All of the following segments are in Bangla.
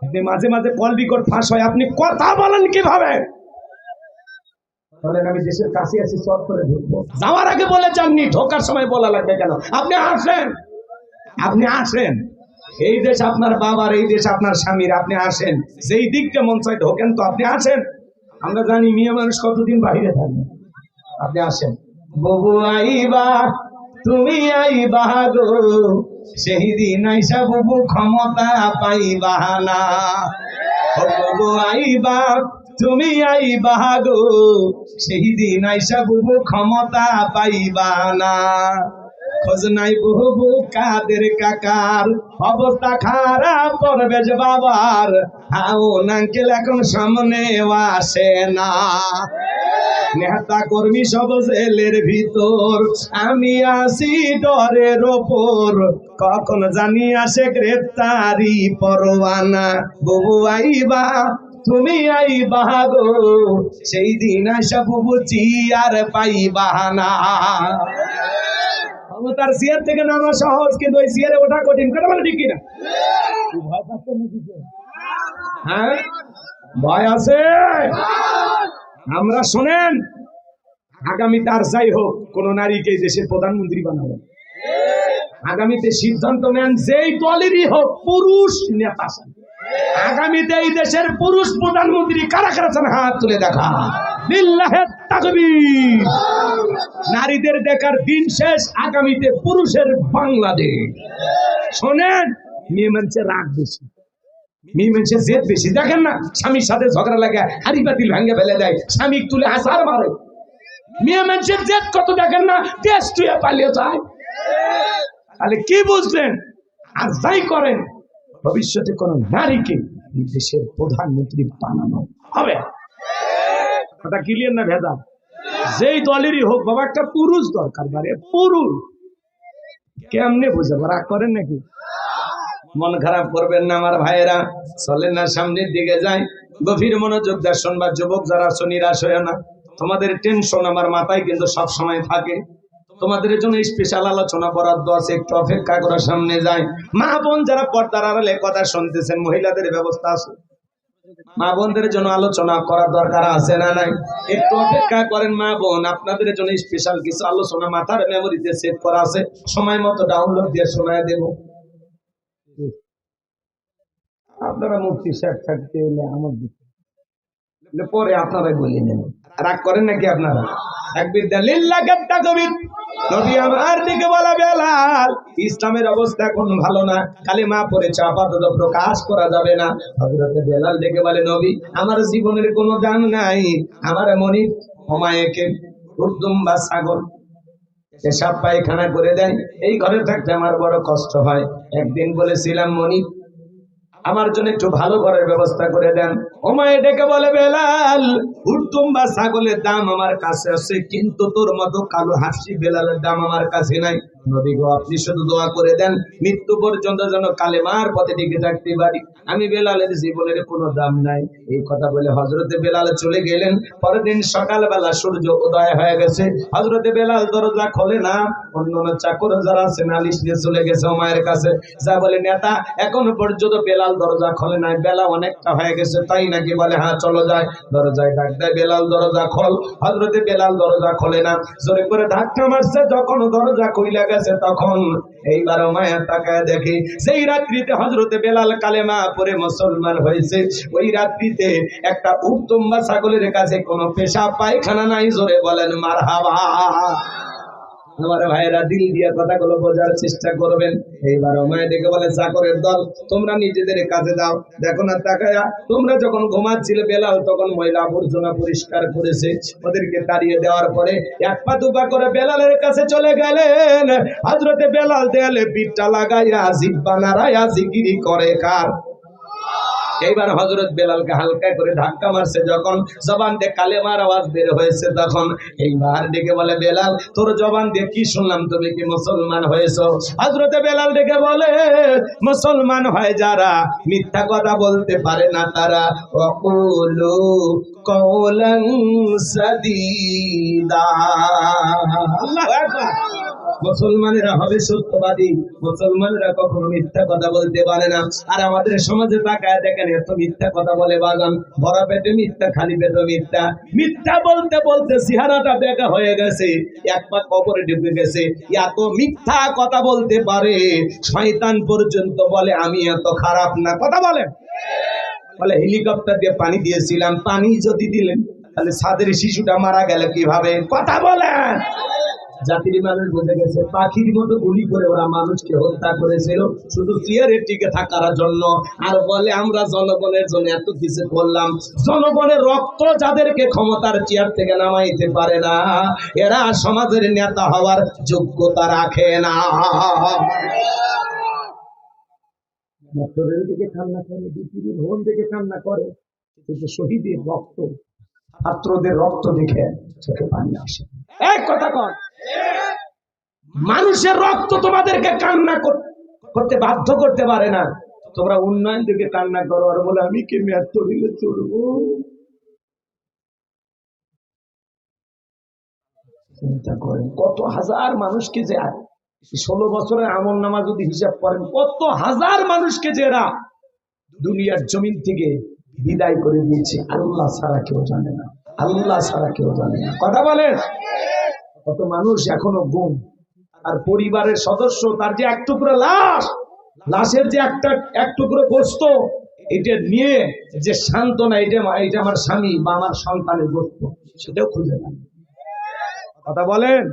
আপনি মাঝে মাঝে কল বিকট ফাঁস হয়, আপনি কথা বলেন কিভাবে? বলেন আমি দেশের কাছে আছি, চট করে ঢুকবো। যাওয়ার আগে বলে যাননি, ঢোকার সময় বলা লাগবে কেন? আপনি আসেন, আপনি আসেন। এই দেশ আপনার বাবার, এই দেশ আপনার স্বামীর, আপনি আসেন। যেই দিকটা মন চায় ঢোকেন তো, আপনি আসেন। আমরা জানি মেয়ে মানুষ কতদিন বাহিরে থাকবে, আপনি আসেন। ববু আইবা, তুমি আইবা গো, সেই দিন আইসা ববু ক্ষমতা পাইবা না। ও ববু আইবা, তুমি আইবা গো, সেই দিন আইসা ববু ক্ষমতা পাইবা না। খোঁজ নাই বহু কাদের কাকার, অবস্থা খারাপ করবে যে বাবার, হাউন আঙ্কেল এখন সামনে আসে না। নেতা কর্মী সব জেলের ভিতর, আমি আসি ডরের ওপর, কখন জানি আসে গ্রেপ্তারি পরোয়ানা। বুবু আইবা, তুমি আইবা গো, সেই দিন আসা বুবু চিয়ার পাইবা না। তার চেয়ার থেকে নামা সহজ, কিন্তু ওই চেয়ারে ওঠা কঠিন। কথা বলে ঠিক কিনা? ভয় পাচ্ছে নাকি? হ্যাঁ, ভয় আছে। আমরা শোনেন, আগামীতে আর যাই হোক, কোন নারীকে দেশের প্রধানমন্ত্রী বানাবো। আগামীতে সিদ্ধান্ত নেন, যেই দলেরই হোক, পুরুষ নেতা। আগামীতে এই দেশের পুরুষ প্রধানমন্ত্রী কারা কারা চান? হাত তুলে দেখা। লিল্লাহে তাকবীর। নারীদের দেখার দিন শেষ, আগামীতে পুরুষের বাংলাদেশ। শোনেন, মেয়ে মানুষের রাগ বেশি, মেয়ে মানুষের জেদ বেশি। দেখেন না, স্বামীর সাথে ঝগড়া লাগে, হাড়ি বাতিল ভেঙে ফেলে দেয়, স্বামী তুলে হাসার মারে। মেয়ে মানুষের জেদ কত দেখেন না, দেশ তুই পালিয়ে যায়। তাহলে কি বুঝলেন? আর যাই করেন, ভবিষ্যতে কোন নারীকে দেশের প্রধানমন্ত্রী বানানো হবে। কথা ক্লিয়ার না ভেদা? যেই দলেরই হোক বাবা, একটা পুরুষ দরকার। মানে পুরুষ কেমনে বুঝাবো? রাগ করেন নাকি? মন খারাপ করবেন না আমার ভাইয়েরা, চলেন না সামনের দিকে যাই। গভীর মনোযোগ দিয়ে শুনবা যুবক যারা আছো, নিরাশ হয়ে না। তোমাদের টেনশন আমার মাথায় কিন্তু সব সময় থাকে। তোমাদের জন্য স্পেশাল আলোচনা বরাদ্দ আছে, একটু অপেক্ষা করে সামনে যাই। মা বোন যারা পর্দার আড়ালে কথা শুনতেছেন, মহিলাদের ব্যবস্থা আছে, মা বোনদের জন্য আলোচনা করার দরকার আছে না নাই? একটু অপেক্ষা করেন মা বোন, আপনাদের জন্য স্পেশাল কিছু আলোচনা মাথার মেমোরিতে সেভ করা আছে, সময় মতো ডাউনলোড দিয়ে শোনায় দেব। আপনারা মুফতি সাহেব থাকতে এলে আমার দিকে পরে আপনারাই বলে নেন। রাগ করেন নাকি আপনারা? তাকবীর দেন, লিল্লাহি তাকবীর। নবী আমার দিকে বলা, বেলাল, ইসলামের অবস্থা এখন ভালো না, কালেমা পড়েছে, আপাতত প্রকাশ করা যাবে না। হযরতে বেলাল ডেকে বলে, নবী আমার জীবনের কোনো দাম নাই, আমার মনি হুমায়ুনকে উর্দুম বা ছাগল পেশাব পায়খানা করে দেয়, এই ঘরে থাকতে আমার বড় কষ্ট হয়। একদিন বলেছিলাম, মনি আমার জন্য একটু ভালো ঘরের ব্যবস্থা করে দেন। হুমায়ুন ডেকে বলে, বেলাল উর্দুম বা ছাগলের দাম আমার কাছে আছে, কিন্তু তোর মতো কালো হাসি বেলালের দাম আমার কাছে নাই। নবী গো, আপনি শুধু দোয়া করে দেন, মৃত্যু পর্যন্ত যেন কালেমার পথে টিকে থাকতে পারি। আমি বেলালের জীবনের কোনো দাম নাই। এই কথা বলে হযরতে বেলাল চলে গেলেন। পরের দিন সকালবেলা সূর্য উদয় হয়ে গেছে, হযরতে বেলাল দরজা খোলে না। অন্যান্য চাকর যারা আছে নালিশ নিয়ে চলে গেছে হুমায়ুনের কাছে, যা বলে, নেতা এখনো পর্যন্ত বেলাল দরজা খোলে নাই, বেলা অনেকটা হয়ে গেছে, তাই নাকি? বলে, হ্যাঁ চলো যায়। দরজায় ডাক দেয়, বেলাল দরজা খোল। হযরতে বেলাল দরজা খোলে না, জোরে করে ধাক্কা মারছে। যখন দরজা খুইলা গেছে, তখন এইবার মায়া তাকায় দেখে, সেই রাত্রিতে হযরতে বেলাল কালেমা পড়ে মুসলমান হয়েছে। ওই রাত্রিতে একটা উত্তম বা ছাগলের কাছে কোনো পেশাব পায়খানা নাই। জোরে বলেন মারহাবা। আমার ভাইয়েরা, দিল দিয়ে কথাগুলো বোঝার চেষ্টা করবেন। এইবার মায়ের ডেকে বলে, চাকরের দল, তোমরা নিজেদের কাজে দাও। দেখো না তাকায়া, তোমরা যখন ঘুমাচ্ছিলে বেলাল তখন ময়লা আবর্জনা পরিষ্কার করেছে, ওদেরকে তাড়িয়ে দেওয়ার পরে এক পা দুপা করে বেলালের কাছে চলে গেলেন। হযরতে বেলাল দেয়ালে পিঠটা লাগাইয়া জিহ্বা নাড়াইয়া জিকিরি করে কার? এইবার হযরত বেলালকে হালকা করে ধাক্কা মারছে, যখন জবান দিয়ে কালেমার আওয়াজ বের হয়েছে, তখন এইবার ডেকে বলে, বেলাল তোর জবান দিয়ে কি শুনলাম, তুমি কি মুসলমান হয়েছো? হযরতে বেলাল ডেকে বলে, মুসলমান হয় যারা মিথ্যা কথা বলতে পারে না তারা, ওয়াকুলু কওলান সাদীদা। আল্লাহু আকবার। মুসলমানেরা হবে সত্যবাদী, মুসলমানেরা কখনো মিথ্যা কথা বলতে পারে না। আর আমাদের সমাজে তাকায় দেখেন এত মিথ্যা কথা বলে বাগান, ভরা পেটে মিথ্যা, খালি পেটে মিথ্যা। মিথ্যা বলতে বলতে চেহারাটা দেখা হয়ে গেছে, এক পা কবরে ঢুকে গেছে। এত মিথ্যা কথা বলতে পারে শয়তান পর্যন্ত বলে আমি এত খারাপ না। কথা বলেন, বলে হেলিকপ্টার দিয়ে পানি দিয়েছিলাম, পানি যদি দিলেন তাহলে ছাদের শিশুটা মারা গেল কিভাবে? কথা বলেন। জাতির মানুষ বুঝে গেছে, পাখির মতো গুলি করে ওরা মানুষকে হত্যা করেছিল শুধু চেয়ারে টিকে থাকার জন্য। আর বলে আমরা জনগণের জন্য এত কিছু করলাম। জনগণের রক্ত যাদেরকে ক্ষমতার চেয়ার থেকে নামাইতে পারে না, এরা সমাজের নেতা হওয়ার যোগ্যতা রাখে না। মোটরের দিকে কান্না করে, বিপির ভবন থেকে কান্না করে, কিন্তু শহীদের রক্ত, ছাত্রদের রক্ত দেখে চোখে পানি আসে। এক কথা কর, মানুষের রক্ত তোমাদেরকে কান্না করতে বাধ্য করতে পারে না। তোমরা উন্নয়ন থেকে কান্না করো আর বলে আমি কি মেয়াদ তরিলে চলবো। চিন্তা করেন কত হাজার মানুষকে যে 16 বছরের আমল নামা যদি হিসাব করেন, কত হাজার মানুষকে যে এরা দুনিয়ার জমিন থেকে বিদায় করে দিয়েছে। আল্লাহ ছাড়া কেউ জানে না, আল্লাহ ছাড়া কেউ জানে না। কথা বলেন, কত মানুষ এখনো গুম, আর পরিবারের সদস্য তার যে এক টুকরো লাশ, লাশের যে এক টুকরো গোস্ত, এটা নিয়ে যে সান্ত্বনা, এটা আমার স্বামী বা আমার সন্তানের গোস্ত, সেটাও খুঁজে না। কথা বলেন।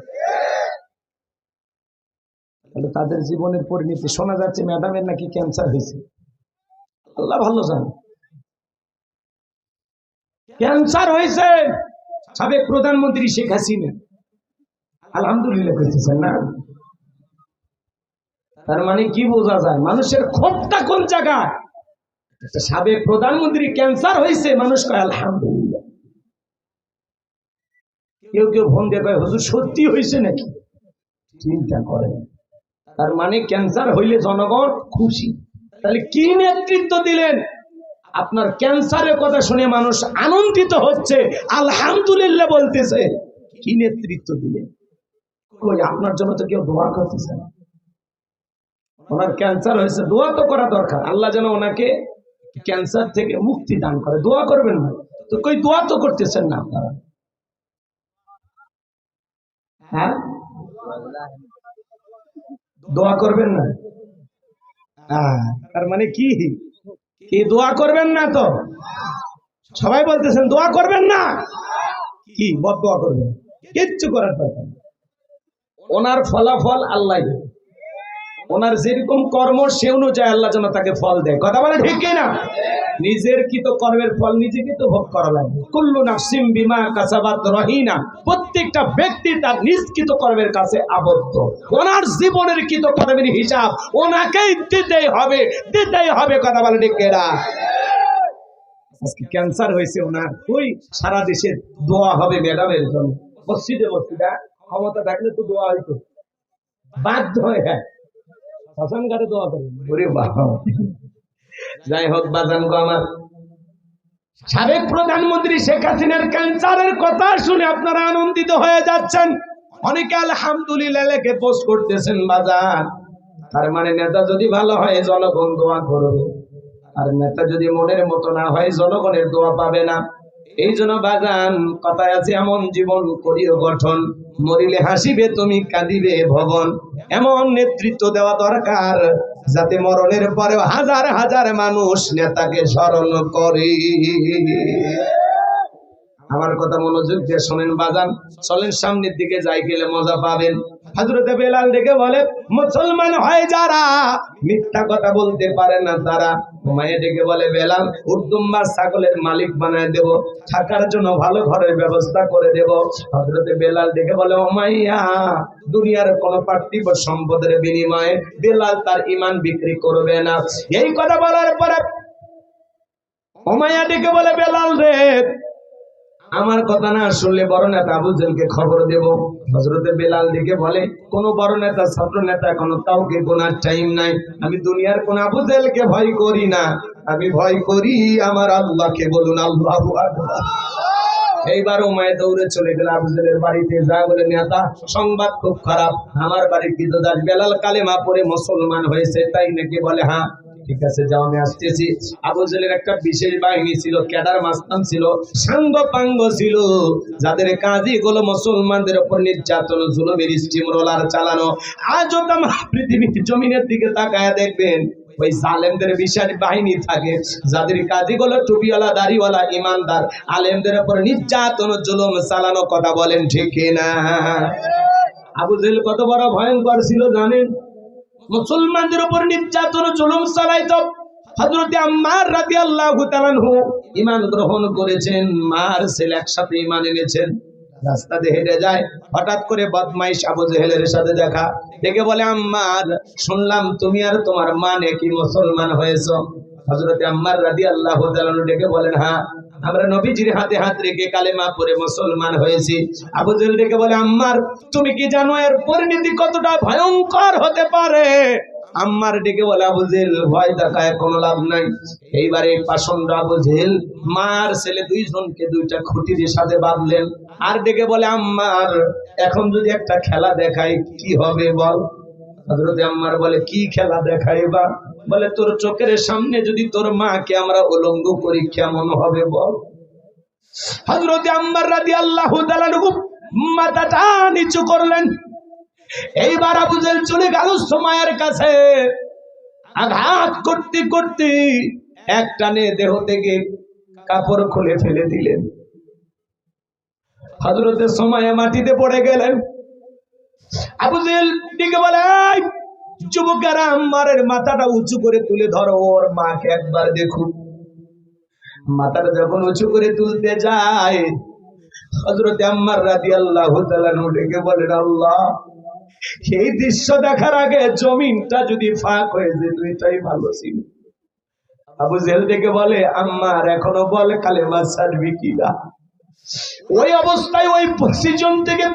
তাহলে তাদের জীবনের পরিণতি শোনা যাচ্ছে ম্যাডামের নাকি ক্যান্সার হয়েছে। আল্লাহ ভালো জানে, ক্যান্সার হয়েছে সাবেক প্রধানমন্ত্রী শেখ হাসিনা। আলহামদুলিল্লাহ কইতেছেন না? তার মানে কি বোঝা যায় মানুষের ক্ষোভটা কোন জায়গায়? সাবেক প্রধানমন্ত্রী ক্যান্সার হয়েছে, মানুষ কয় আলহামদুলিল্লাহ। কেউ কেউ ফোন দিয়ে কয় হুজুর সত্যি হয়েছে নাকি? চিন্তা করেন, তার মানে ক্যান্সার হইলে জনগণ খুশি। তাহলে কি নেতৃত্ব দিলেন? আপনার ক্যান্সারের কথা শুনে মানুষ আনন্দিত হচ্ছে, আলহামদুলিল্লাহ বলতেছে। কি নেতৃত্ব দিলেন? কই আপনার জন্য তো কেউ দোয়া করতেছে না। ওনার ক্যান্সার হয়েছে, দোয়া তো করা দরকার, আল্লাহ যেন ওনাকে ক্যান্সার থেকে মুক্তি দান করে। দোয়া করবেন না তো? কই দোয়া তো করতেছেন না আপনারা। হ্যাঁ, দোয়া করবেন না? তার মানে কি দোয়া করবেন না? তো সবাই বলতেছেন দোয়া করবেন না, কি বদ দোয়া করবেন? কিচ্ছু করার দরকার। ওনার ফলাফল আল্লাহ, ওনার যেরকম কর্ম সে অনুযায়ী আল্লাহ যেন তাকে ফল দেয়। কথা বলে ঠিক কিনা? নিজের কৃত কর্মের ফল নিজেকে তো ভোগ করা লাগবে। কুল্লু নাফসিন বিমা কাসাবাত রহিনা, প্রত্যেকটা ব্যক্তি তার নিজ কৃত কর্মের কাছে আবদ্ধ। ওনার জীবনের কৃত কর্মের হিসাব ওনাকেই দিতেই হবে, দিতেই হবে। কথা বলে ঠিক কিনা? আজকে ক্যান্সার হয়েছে ওনার, ওই সারা দেশে দোয়া হবে ম্যাডামের জন্য। মসজিদে মসজিদে ক্ষমতা থাকলে তো দোয়া হইতো, বাধ্য হয়ে শ্মশান ঘাটে দোয়া করেন। যাই হোক বাজান গো আমার, সাবেক প্রধানমন্ত্রী শেখ হাসিনার ক্যান্সারের কথা শুনে আপনারা আনন্দিত হয়ে যাচ্ছেন, অনেকে আলহামদুলিল্লাহ লেখে পোস্ট করতেছেন বাজান। তার মানে নেতা যদি ভালো হয় জনগণ দোয়া করবে, আর নেতা যদি মনের মতো না হয় জনগণের দোয়া পাবে না। এই জন্য বাজান কথায় আছে, এমন জীবন করিও গঠন, মরিলে হাসিবে তুমি কাঁদিবে ভবন। এমন নেতৃত্ব দেওয়া দরকার যাতে মরণের পরেও হাজার হাজার মানুষ নেতাকে স্মরণ করে। আমার কথা মনোযোগ দিয়ে শোনেন বাজান, চলেন সামনের দিকে যাই, গেলে মজা পাবেন। হযরতে বেলাল ডেকে বলে, মুসলমান হয় যারা মিথ্যা কথা বলতে পারে না তারা। উমাইয়া ডেকে বলে, বেলাল উর্দুম্বা ছাগলের মালিক বানায় দেব, থাকার জন্য ভালো ঘরের ব্যবস্থা করে দেব। হযরতে বেলাল ডেকে বলে, উমাইয়া দুনিয়ার কোন পার্থিব সম্পদের বিনিময়ে বেলাল তার ঈমান বিক্রি করবে না। এই কথা বলার পরে উমাইয়া ডেকে বলে, বেলাল রে, আমার কথা না শুনলে বড় নেতা আবু জেলকে খবর দেব। হযরতে বেলাল ডেকে বলে, কোন বড় নেতা ছাত্র নেতা কোনো কাউকে গোনার টাইম নাই। আমি দুনিয়ার কোন আবু জেলকে ভয় করি না, আমি ভয় করি আমার আল্লাহকে। বলুন আল্লাহু আকবার। এইবার উমাইয়া দৌড়ে চলে গেল আবু জেলের বাড়িতে, যা বলে নেতা সংবাদ খুব খারাপ, আমার বাড়ির কৃতদাস বেলাল কালেমা পড়ে মুসলমান হয়েছে। তাই নাকি? বলে হ্যাঁ। ঠিক আছে, যাও আমি আসতেছি। আবু জেলের একটা বিশেষ বাহিনী ছিল, ক্যাডার মাস্তান ছিল, সাঙ্গ পাঙ্গ ছিল, যাদের কাজই গুলো মুসলমানদের উপর নির্যাতন জুলুমের স্টিম রোলার চালানো। আজও তাম পৃথিবীর জমিনের দিকে তাকায়া দেখবেন ওই জালেমদের বিশাল বাহিনী থাকে, যাদের কাজই গুলো টুপিওয়ালা দাড়িওয়ালা ইমানদার আলেমদের উপর নির্যাতন জুলুম চালানো। কথা বলেন ঠিক কিনা? আবু জেহেল কত বড় ভয়ঙ্কর ছিল জানেন? মুসলমানদের উপর নির্যাতন জুলুম চালাইতো। হযরত আম্মার রাদিয়াল্লাহু তাআলা আনহু ঈমান গ্রহণ করেছেন, মার ছেলে একসাথে ঈমান এনেছেন। রাস্তা দিয়ে হেঁটে যায়, হঠাৎ করে বদমাইশ আবু জেহেলের সাথে দেখা, দেখে বলে আম্মার, শুনলাম তুমি আর তোমার মা নাকি মুসলমান হয়েছো। হযরত আম্মার রাদিয়াল্লাহু তাআলা আনহু ডেকে বলেন, হ্যাঁ, আমরা নবীজির হাতে হাত রেখে কালেমা পড়ে মুসলমান হয়েছি। আবু জেহেল ডেকে বলে, আম্মার তুমি কি জানো এর পরিণতি কতটা ভয়ঙ্কর হতে পারে? আম্মার ডেকে বলে, আবু জেহেল ভয় দেখায় কোনো লাভ নাই। এইবারে পাষণ্ড আবু জেহেল মার ছেলে দুইজনকে দুইটা খুঁটির সাথে বাঁধলেন, আর ডেকে বলে, আম্মার এখন যদি একটা খেলা দেখাই কি হবে বল? হযরত আম্মার বলে, কি খেলা দেখাইবা? বলে, তোর চোখের সামনে যদি তোর মাকে আমরা উলঙ্গ করি কেমন হবে বল? হযরত আম্মার রাদিয়াল্লাহু তাআলা মাথাটা নিচু করলেন। এইবার আবু জেহেল চলে গেল সুমাইয়ার কাছে, আঘাত করতে করতে এক টানে দেহ থেকে কাপড় খুলে ফেলে দিলেন। হযরতে সুমাইয়া মাটিতে পড়ে গেলেন। আবু জেহেল দিকে বলে, এই যুবকেরা, আম্মারের মাথাটা উঁচু করে তুলে ধরো, ওর মাকে একবার দেখুন। মাথাটা যখন উঁচু করে তুলতে যায়, হযরত আম্মার রাদিয়াল্লাহু তাআলা ডেকে বলেন, আল্লাহ, এই দৃশ্য দেখার আগে জমিনটা যদি ফাঁক হয়ে যেত এটাই ভালো ছিল। আবু জেহেল ডেকে বলে, আম্মার এখনো বল কালেমা ছাড়বি কিনা? ওই অবস্থায় ওই পজিশন থেকে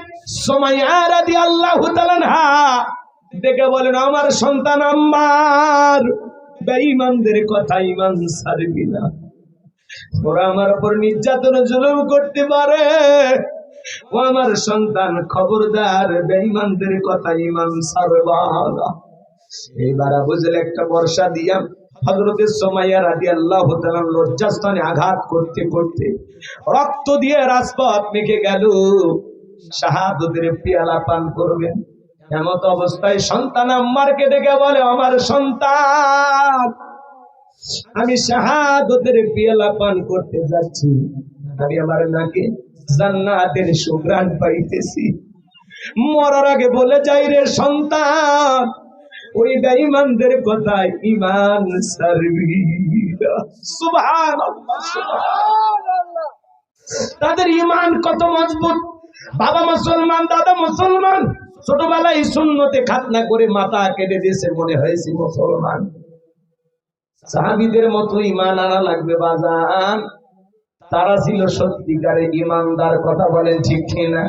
সুমাইয়া রাদিয়াল্লাহু তাআলা আনহা ডেকে বলেন, আমার সন্তান আম্মার, বেঈমানদের কথা ঈমান ছাড়বি না। ওরা আমার উপর নির্যাতন জুলুম করতে পারে, ও আমার সন্তান খবরদার, বেঈমানদের কথা ঈমান ছাড়বা না। এইবার আবু জেহেল একটা বর্ষা দিয়া হযরত সুমাইয়া রাদিয়াল্লাহু তাআলা লজ্জাস্থানে আঘাত করতে করতে রক্ত দিয়ে রাজপথ মেখে গেল। শাহাদাতের পেয়ালা পান করবেন এমত অবস্থায় সন্তান আম্মারকে ডেকে বলে, আমার সন্তান, আমি শাহাদাতের পেয়ালা পান করতে যাচ্ছি, আমি আমার নাকে জান্নাতের সুঘ্রাণ পাইতেছি। মরার আগে বলে যাই রে সন্তান, ওই বেঈমানদের কথায় ঈমান ছাড়বি না। সুবহানাল্লাহ, সুবহানাল্লাহ। তাদের ঈমান কত মজবুত! বাবা মুসলমান, দাদা মুসলমান, ছোটবেলায় সুন্নতে খাতনা করে মাথা কেটে দিয়েছে, মনে হয়েছে মুসলমান। সাহাবীদের মতো ঈমান আনা লাগবে বাজান। তারা ছিল সত্যিকারের ঈমানদার। কথা বলেন ঠিক কিনা?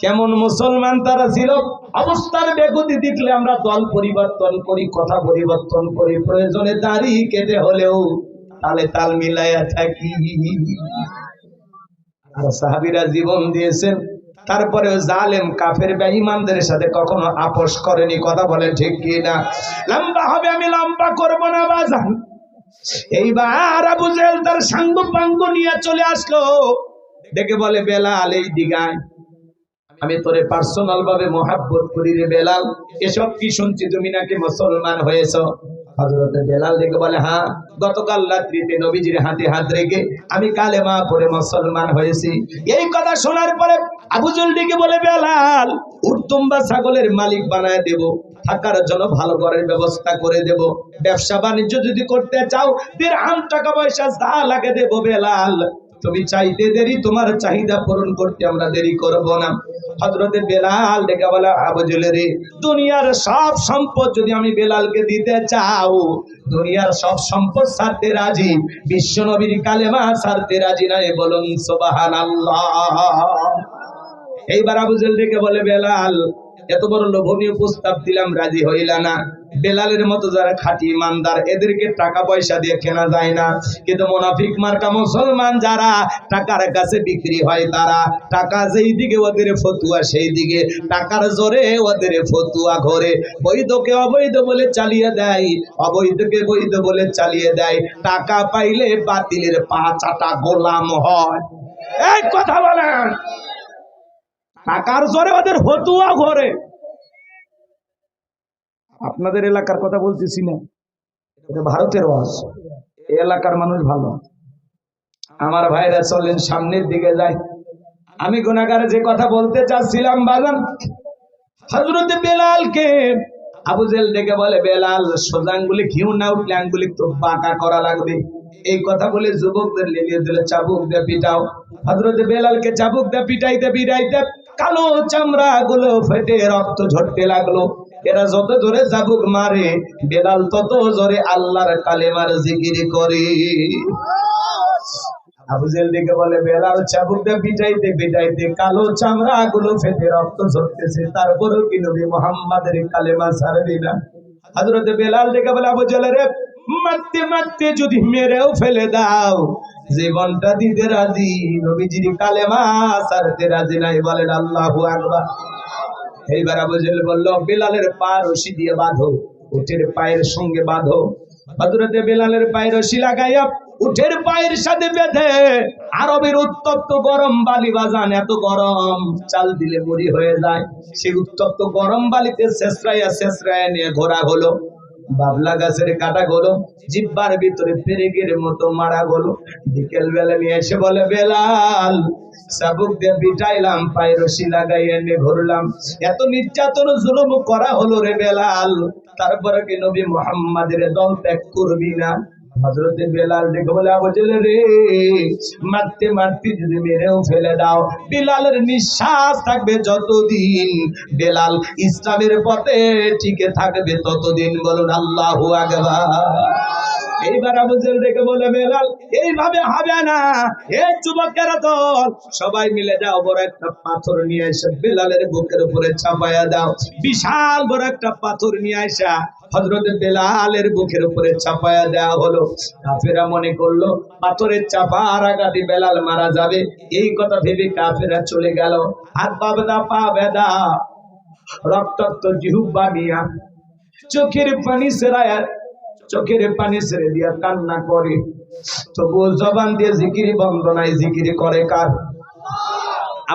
কেমন মুসলমান তারা ছিল! অবস্থার বেগতি দেখলে আমরা দল পরিবর্তন করি, কথা পরিবর্তন করি, প্রয়োজনে দাড়ি কেটে হলেও তালে তাল মিলাইয়া থাকি। আর সাহাবীরা জীবন দিয়েছেন, তারপরেও জালেম কাফের বেঈমানদের সাথে কখনো আপোষ করেনি। কথা বলেন ঠিক কিনা? লম্বা হবে, আমি লম্বা করব না বাজান। এইবার আবু জেহেল তার সাঙ্গ পাঙ্গ নিয়ে চলে আসলো, দেখে বলে, বেলাল এই দিগায়, আমি তোরে পার্সোনাল ভাবে মহাব্বত করি রে বেলাল। এসব কি শুনছি, তুমি নাকি মুসলমান হয়েছো? হযরত বেলাল দেখে বলে, হ্যাঁ, গতকাল রাত্রিতে নবীজির হাতে হাত রেখে আমি কালেমা পড়ে মুসলমান হয়েছি। এই কথা শোনার পরে আবু জেহেল ডেকে বলে, বেলাল, উটতুম্বা ছাগলের মালিক বানায় দেব, থাকার জন্য ভালো ঘরের ব্যবস্থা করে দেব, ব্যবসা বাণিজ্য যদি করতে চাও দিরহাম টাকা পয়সা যা লাগে দেব। বেলাল, তুমি চাইতে দেরি, তোমার চাহিদা পূরণ করতে আমরা দেরি করব না। হযরতে বেলাল ডেকে বলে, আবু জেহেল রে, দুনিয়ার সব সম্পদ যদি আমি বেলালকে দিতে চাও, দুনিয়ার সব সম্পদ ছাড়তে রাজি, বিশ্ব নবীর কালেমা ছাড়তে রাজি নাই। বলুন সুবহানাল্লাহ। এইবার আবু জেহেল ডেকে বলে, বেলাল এত বড় লোভনীয় প্রস্তাব দিলাম, রাজি হইলা না। বেলালের মতো যারা খাঁটি ইমানদার, এদেরকে টাকা পয়সা দিয়ে কেনা যায় না। কিন্তু মুনাফিক মার্কা মুসলমান যারা টাকার কাছে বিক্রি হয়, তারা টাকা যেই দিকে ওদের ফতুয়া সেই দিকে, টাকার জোরে ওদের ফতুয়া ঘরে। বৈধকে অবৈধ বলে চালিয়ে দেয়, অবৈধকে বৈধ বলে চালিয়ে দেয়। টাকা পাইলে বাতিলের পা চাটা গোলাম হয়। এই কথা বলেন, টাকার জোরে ওদের ফতুয়া ঘরে। আপনাদের এলাকার কথা বলতেছি না, এটা ভারতের ওয়াজ। এই এলাকার মানুষ ভালো। আমার ভাইরা চলেন সামনের দিকে যাই। আমি গুনাহগার যে কথা বলতে চাচ্ছিলাম বাজান, হযরত বেলালকে আবু জেহেল ডেকে বলে, বেলাল সোজা আঙ্গুলে ঘিউ না উঠলে আঙ্গুলি তো বাঁকা করা লাগবে। এই কথা বলে যুবকদের লেগে দিল, চাবুক দিয়ে পিটাও। হযরত বেলালকে চাবুক দিয়ে পিটাইতে পিটাইতে কালো চামড়া গুলো ফেটে রক্ত ঝরতে লাগলো। এরা যত জোরে চাবুক মারে, বেলাল তত জোরে আল্লাহর কালেমার জিকির করে। আবু জেহেল ডেকে বলে, বেলাল চাবুক দিয়ে পিটাইতে পিটাইতে কালো চামড়া গুলো ফেটে রক্ত ঝরতেছে, তারপরেও কি নবী মুহাম্মাদের কালেমা ছাড়বি না? হযরত বেলাল ডেকে বলে, আবু জেহেল রে, মারতে মারতে যদি মেরেও ফেলে দাও, জীবনটা দিতে রাজি, নবীজির কালেমা ছাড়তে রাজি নাই। বলেন আল্লাহু আকবার। এইবার আবু জেহেল বলল, বেলালের পা রশি দিয়ে বাঁধো, উটের পায়ের সঙ্গে বাঁধো। হযরত বেলালের পায়ের রশি লাগাইয়া উটের পায়ের সাথে বেঁধে আরবের উত্তপ্ত গরম বালি, বাজান এত গরম চাল দিলে বড়ি হয়ে যায়, সেই উত্তপ্ত গরম বালিতে ছেঁচড়াইয়া ছেঁচড়াইয়া নিয়ে ঘোরা হলো। বাবলা গাছের কাটা গলো জিব্বার ভিতরে পেরেকের মতো মারা গলো। বিকেল বেলা নিয়ে এসে বলে, বেলাল চাবুক দিয়ে পিটাইলাম, পায়ের রশি লাগাইয়া নিয়ে ঘুরলাম, এত নির্যাতন জুলুম করা হলো রে বেলাল, তারপরে কি নবী মুহাম্মাদের দল ত্যাগ করবি না? হযরত বেলাল দেখে বলে, আবু জেহেল রে, মারতে মারতে যদি মেরেও ফেলে দাও, বেলালের নিঃশ্বাস থাকবে যতদিন, বেলাল ইসলামের পথে টিকে থাকবে ততদিন। বলুন আল্লাহু আকবার। এইবার আবু জেহেল দেখে বলে, বেলাল এইভাবে হবে না, এ যুবকেরা দল সবাই মিলে যাও, বড় একটা পাথর নিয়ে এসে বেলালের বুকের উপরে চাপায়া দাও। বিশাল বড় একটা পাথর নিয়ে আসা হযরত বেলালের বুকের উপরে চাপায়া দেওয়া হলো। কাফেরা মনে করলো পাথরের চাপার আঘাতে বেলাল মারা যাবে, এই কথা ভেবে কাফেরা চলে গেল। হাত পা বেদা, পা বেদা, রক্তাক্ত জিহ্বা নিয়া চোখের পানি সেরায়া, চোখের পানি ছেড়ে দিয়া কান্না করে, তবুও জবান দিয়ে জিকিরি বন্ধ নাই। জিকিরি করে কার?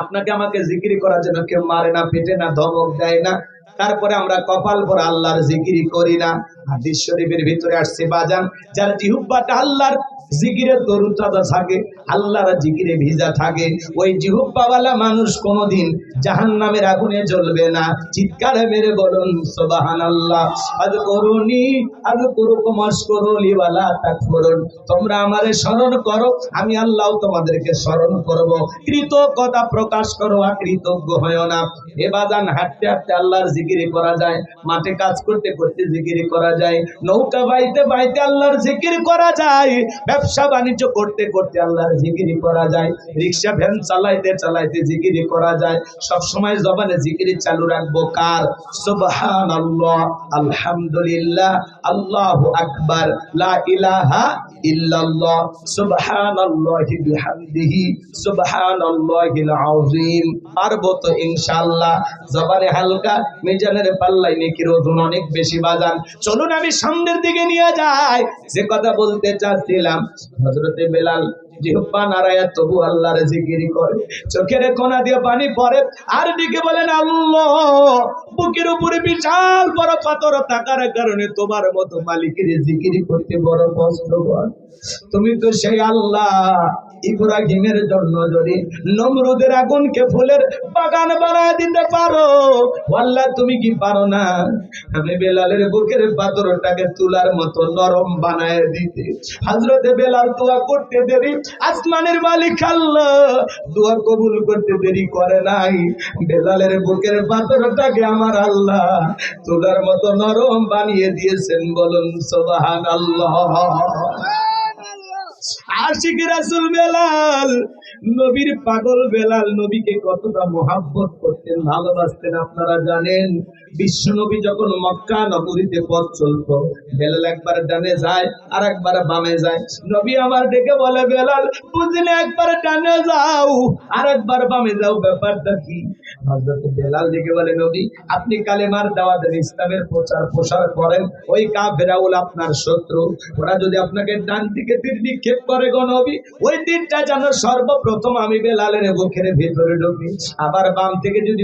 আপনাকে আমাকে জিকিরি করার জন্য কেউ মারে না, পেটে না, ধমক দেয় না, তারপরে আমরা কপাল ভরে আল্লাহর জিকিরি করি না। হাদিস শরীফের ভিতরে আসছে বাজান, যার জিহ্বাটা আল্লাহর জিকিরে তরুতাজা থাকে, আল্লাহর জিকিরে ভিজা থাকে, ওই জিহ্বাওয়ালা মানুষ কোনোদিন জাহান্নামের আগুনে জ্বলবে না। চিৎকার মেরে বলুন সুবহানাল্লাহ। আযকুরুনি আযকুরুকুম ওয়াশকুরুলি ওয়ালা তাকফুরুন। তোমরা আমারে স্মরণ করো, আমি আল্লাহ তোমাদেরকে স্মরণ করব। কৃতজ্ঞতা প্রকাশ করো, অকৃতজ্ঞ হয়ো না। এ বাজান, হাঁটতে হাঁটতে আল্লাহর জিকিরি করা যায়, মাঠে কাজ করতে করতে জিকিরি করা যায়, নৌকা বাইতে বাইতে আল্লাহর জিকির করা যায়, ব্যবসা বাণিজ্য করতে করতে আল্লাহর জিকির করা যায়, রিক্সা ভ্যান চালাইতে চালাইতে জিকির করা যায়। সব সময় জবানে জিকির চালু রাখবো কার? সুবহানাল্লাহ, আলহামদুলিল্লাহ, আল্লাহু আকবার, লা ইলাহা ইল্লাল্লাহ, সুবহানাল্লাহি বিহামদিহি, সুবহানাল্লাহিল আযীম। পারবো তো ইনশাআল্লাহ। জবানে হালকা, মিজানের পাল্লায় নেকির ওজন অনেক বেশি বাজান। চলুন আমি সামনের দিকে নিয়ে যাই। যে কথা বলতে চাচ্ছিলাম, হযরতে বেলাল জিহ্বা নাড়ায়া তবু আল্লাহর জিকির করে, চোখের কোনা দিয়ে পানি পড়ে, আর দিকে বলেন আল্লাহ। বুকের উপরে বিশাল বড় পাথর থাকার কারণে তোমার মতো মালিকের জিকির করতে বড় কষ্ট হয়। তুমি তো সেই আল্লাহ, ইব্রাহিমের জন্য যদি নমরুদের আগুনকে ফুলের বাগান বানায় দিতে পারো, আল্লাহ তুমি কি পারো না আমি বেলালের বুকের পাথরটাকে তুলার মতো নরম বানায় দিতে? হযরতে বেলাল দোয়া করতে দেরি, আসমানের মালিক আল্লাহ দোয়া কবুল করতে দেরি করে নাই। বেলালের বুকের পাথরটাকে আমার আল্লাহ তুলার মতো নরম বানিয়ে দিয়েছেন। বলুন সুবহানাল্লাহ। আশিক রাসূল বেলাল নবীর পাগল বেলাল নবীকে কতটা মোহাব্বত করতেন, ভালোবাসতেন আপনারা জানেন। বিশ্ব নবী যখন মক্কা নগরীতে পথ চলত, বেলাল একবার ডানে যায় আর একবার বামে যায়। নবী আমার ডেকে বলে, বেলাল বুঝলে একবার ডানে যাও আর একবার বামে যাও, ব্যাপারটা কি? হযরত বেলাল ডেকে বলে, নবী আপনি কালেমার দাওয়াত দেন, ইসলামের প্রচার প্রসার করেন, ওই কাফেরাউল আপনার শত্রু, ওরা যদি আপনাকে ডান দিকে তীর নিক্ষেপ করে গো নবী, ওই তীরটা যেন সর্বপ্রথম আমি বেলালের বুকের ভিতরে ঢুকি, আবার বাম থেকে যদি